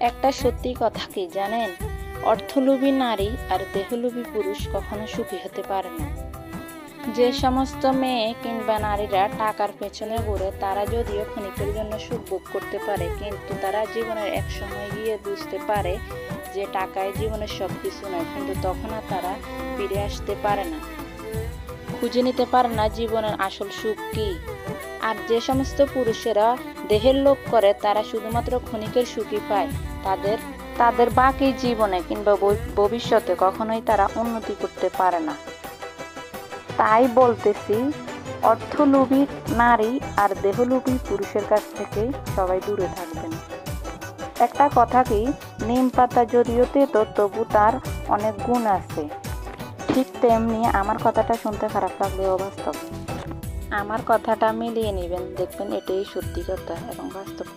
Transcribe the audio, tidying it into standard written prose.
একটা সত্যি কথা কি জানেন, অর্থলোভী নারী আর দেহলোভী পুরুষ কখনো সুখী হতে পারে না। যে সমস্ত মেয়ে কিংবা নারীরা টাকার পেছনে ঘুরে তারা যদিও ক্ষণিকের জন্য সুখ ভোগ করতে পারে, কিন্তু তারা জীবনের এক সময় গিয়ে বুঝতে পারে যে টাকায় জীবনের সবকিছু নয়, কিন্তু তখন আর তারা ফিরে আসতে পারে না, খুঁজে নিতে পারে না জীবনের আসল সুখ কি। আর যে সমস্ত পুরুষেরা দেহের লোভ করে তারা শুধুমাত্র ক্ষণিকের সুখই পায়, তাদের তাদের বাকি জীবনে কিংবা ভবিষ্যতে কখনোই তারা উন্নতি করতে পারে না। তাই বলতেছি, অর্থলোভী নারী আর দেহলোভী পুরুষের কাছ থেকে সবাই দূরে থাকবেন। একটা কথা কি, নিম পাতা যদিও তেতো তবু তার অনেক গুণ আছে। ঠিক তেমনি আমার কথাটা শুনতে খারাপ লাগলেও বাস্তব। আমার কথাটা মিলিয়ে নেবেন, দেখবেন এটাই সত্যি কথা এবং বাস্তব।